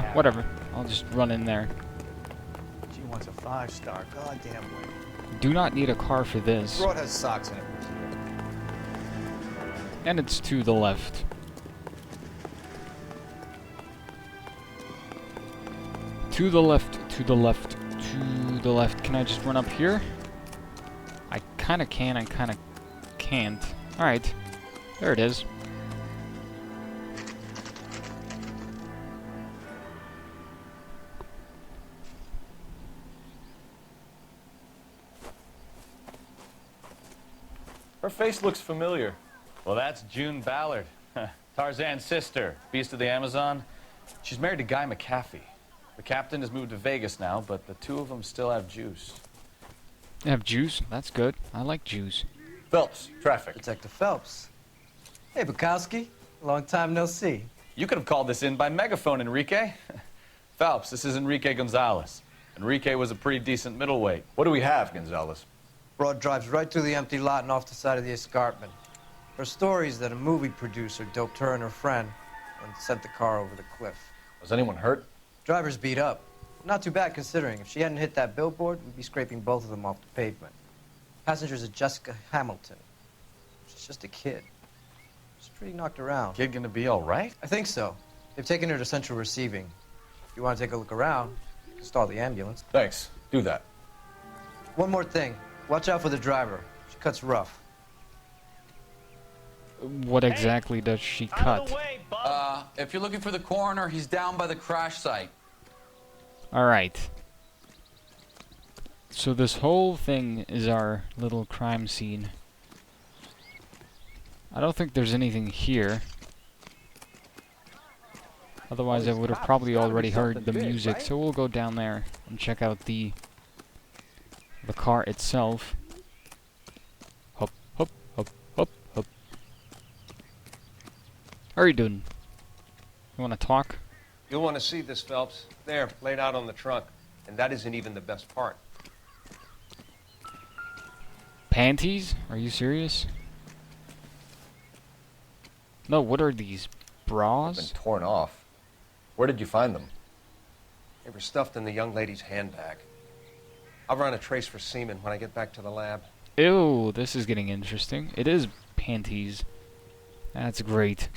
Whatever. I'll just run in there. She wants a 5-star, goddamn way. Do not need a car for this. Broad has socks in it. And it's to the left. To the left, to the left, to the left. Can I just run up here? I kinda can, I kinda can't. Alright. There it is. Her face looks familiar. Well, that's June Ballard, Tarzan's sister, beast of the Amazon. She's married to Guy McAfee. The captain has moved to Vegas now, but the two of them still have juice. They have juice? That's good. I like juice. Phelps, traffic. Detective Phelps. Hey, Bukowski. Long time no see. You could have called this in by megaphone, Enrique. Phelps, this is Enrique Gonzalez. Enrique was a pretty decent middleweight. What do we have, Gonzalez? Broad drives right through the empty lot and off the side of the escarpment. Her story is that a movie producer doped her and her friend and sent the car over the cliff. Was anyone hurt? Driver's beat up. Not too bad considering. If she hadn't hit that billboard, we'd be scraping both of them off the pavement. Passenger's a Jessica Hamilton. She's just a kid. She's pretty knocked around. Kid gonna be all right? I think so. They've taken her to central receiving. If you want to take a look around, you can stall the ambulance. Thanks. Do that. One more thing. Watch out for the driver. She cuts rough. What exactly does she cut? If you're looking for the coroner, he's down by the crash site. Alright. So this whole thing is our little crime scene. I don't think there's anything here. Otherwise I would have probably already heard the music, so we'll go down there and check out the car itself. Hop, hop, hop, hop, hop. How are you doing? You want to talk? You'll want to see this, Phelps. There, laid out on the trunk. And that isn't even the best part. Panties? Are you serious? No, what are these? Bras? Been torn off. Where did you find them? They were stuffed in the young lady's handbag. I'll run a trace for semen when I get back to the lab. Ew, this is getting interesting. It is panties. That's great.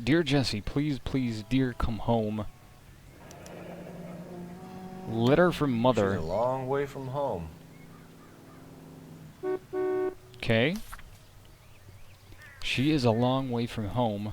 Dear Jesse, please, please, dear, come home. Letter from mother. She's a long way from home. Okay. She is a long way from home.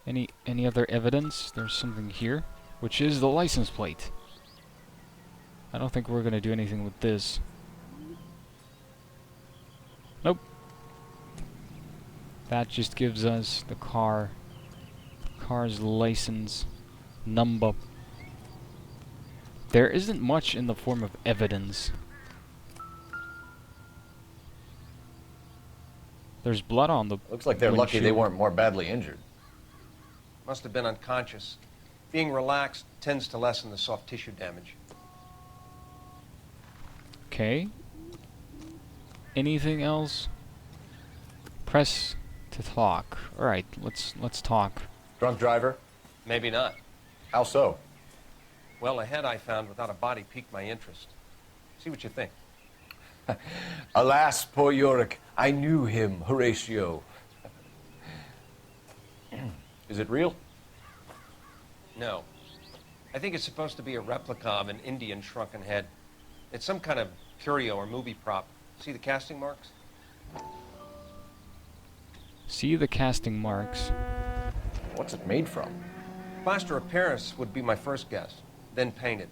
Any other evidence? There's something here, which is the license plate. I don't think we're gonna do anything with this. Nope. That just gives us the car's license number. There isn't much in the form of evidence. There's blood on the Looks like they're lucky they windshield. weren't more badly injured. Must have been unconscious. Being relaxed tends to lessen the soft tissue damage. Okay. Anything else? Press to talk. Alright, let's talk. Drunk driver? Maybe not. How so? Well, a head I found without a body piqued my interest. See what you think. Alas, poor Yorick. I knew him, Horatio. Is it real? No. I think it's supposed to be a replica of an Indian shrunken head. It's some kind of curio or movie prop. See the casting marks? See the casting marks. What's it made from? Plaster of Paris would be my first guess, then painted.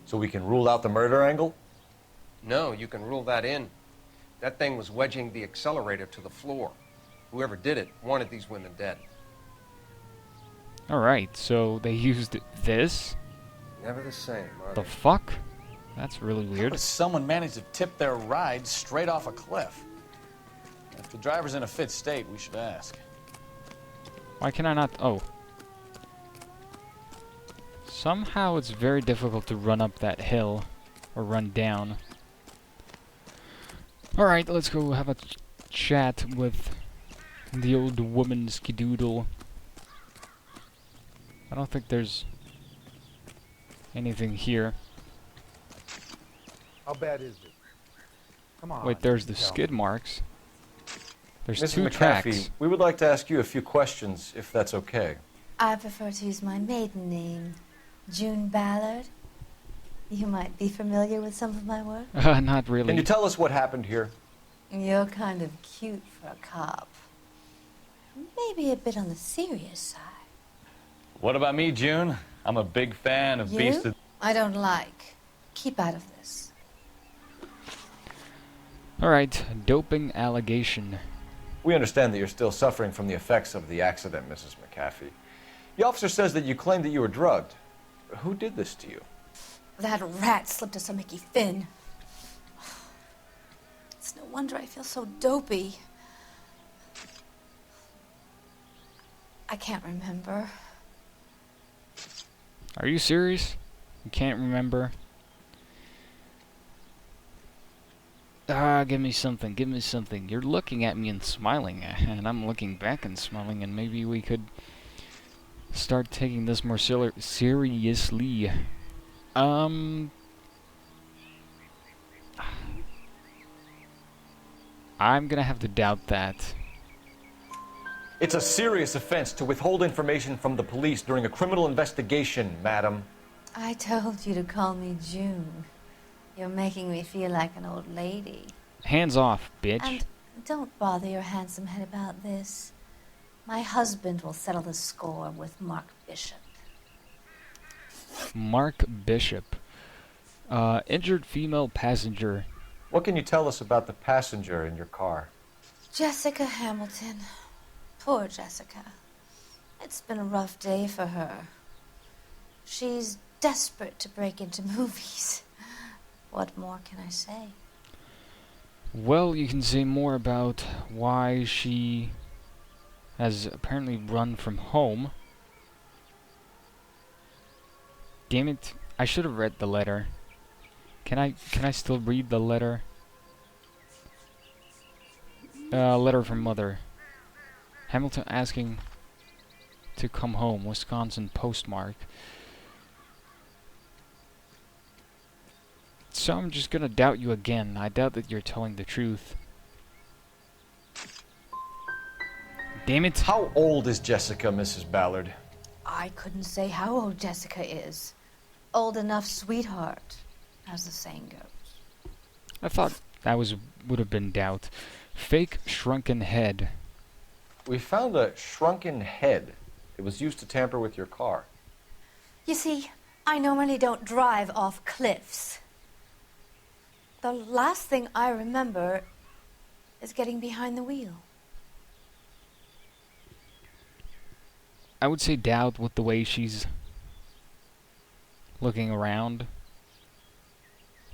So we can rule out the murder angle? No, you can rule that in. That thing was wedging the accelerator to the floor. Whoever did it wanted these women dead. Alright, so they used this? Never the same, are The they? fuck? That's really How weird. does someone manage to tip their ride straight off a cliff? If the driver's in a fit state, we should ask. Why can I not... Oh. Somehow it's very difficult to run up that hill. Or run down. Alright, let's go have a chat with the old woman Skidoodle. I don't think there's anything here. How bad is it? Come on. Wait, there's the tell skid me. marks. There's Mrs. 2 McAfee, tracks. we would like to ask you a few questions, if that's okay. I prefer to use my maiden name, June Ballard. You might be familiar with some of my work. Not really. Can you tell us what happened here? You're kind of cute for a cop. Maybe a bit on the serious side. What about me, June? I'm a big fan of Beast You? of... I don't like. Keep out of this. Alright, doping allegation. We understand that you're still suffering from the effects of the accident, Mrs. McAfee. The officer says that you claimed that you were drugged. Who did this to you? That rat slipped us a Mickey Finn. It's no wonder I feel so dopey. I can't remember. Are you serious? You can't remember? Give me something, give me something. You're looking at me and smiling, and I'm looking back and smiling, and maybe we could start taking this more seriously. I'm gonna have to doubt that. It's a serious offense to withhold information from the police during a criminal investigation, madam. I told you to call me June. You're making me feel like an old lady. Hands off, bitch. And don't bother your handsome head about this. My husband will settle the score with Mark Bishop. Mark Bishop. Injured female passenger. What can you tell us about the passenger in your car? Jessica Hamilton. Poor Jessica. It's been a rough day for her. She's desperate to break into movies. What more can I say? Well, you can say more about why she has apparently run from home. Damn it, I should have read the letter. Can I still read the letter? Letter from mother. Hamilton asking to come home, Wisconsin postmark. So I'm just gonna doubt you again. I doubt that you're telling the truth. Damn it. How old is Jessica, Mrs. Ballard? I couldn't say how old Jessica is. Old enough, sweetheart, as the saying goes. I thought that would have been doubt. Fake shrunken head. We found a shrunken head. It was used to tamper with your car. You see, I normally don't drive off cliffs. The last thing I remember is getting behind the wheel. I would say doubt with the way she's looking around.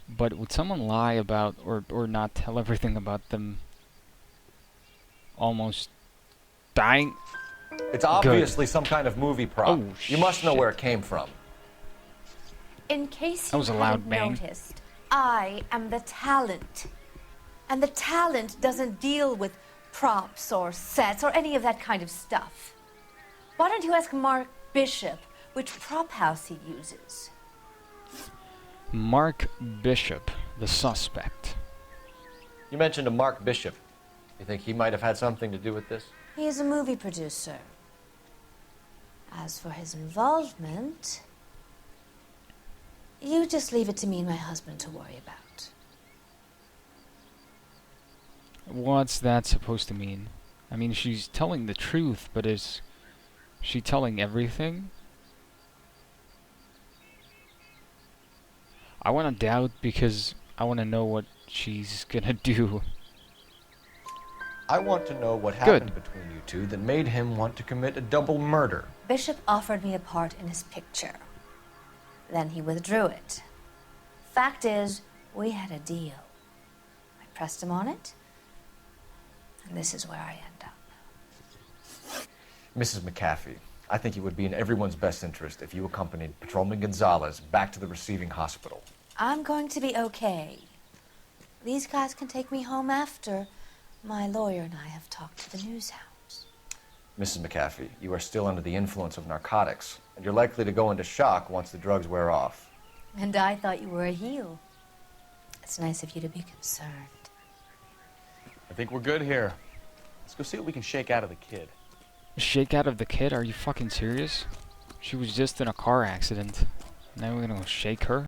But would someone lie about or not tell everything about them almost dying? It's obviously some kind of movie prop. Oh, you must know shit. where it came from. In case That you was a loud hadn't bang. noticed, I am the talent. And the talent doesn't deal with props or sets or any of that kind of stuff. Why don't you ask Mark Bishop which prop house he uses? Mark Bishop, the suspect. You mentioned a Mark Bishop. You think he might have had something to do with this? He is a movie producer. As for his involvement, you just leave it to me and my husband to worry about. What's that supposed to mean? I mean, she's telling the truth, but is she telling everything? I want to doubt because I want to know what she's gonna do. I want to know what Good. happened between you two that made him want to commit a double murder. Bishop offered me a part in his picture. Then he withdrew it. Fact is, we had a deal. I pressed him on it, and this is where I end up. Mrs. McAfee, I think it would be in everyone's best interest if you accompanied Patrolman Gonzalez back to the receiving hospital. I'm going to be okay. These guys can take me home after, My lawyer and I have talked to the news house. Mrs. McAfee, you are still under the influence of narcotics, and you're likely to go into shock once the drugs wear off. And I thought you were a heel. It's nice of you to be concerned. I think we're good here. Let's go see what we can shake out of the kid. Shake out of the kid? Are you fucking serious? She was just in a car accident. Now we're gonna go shake her?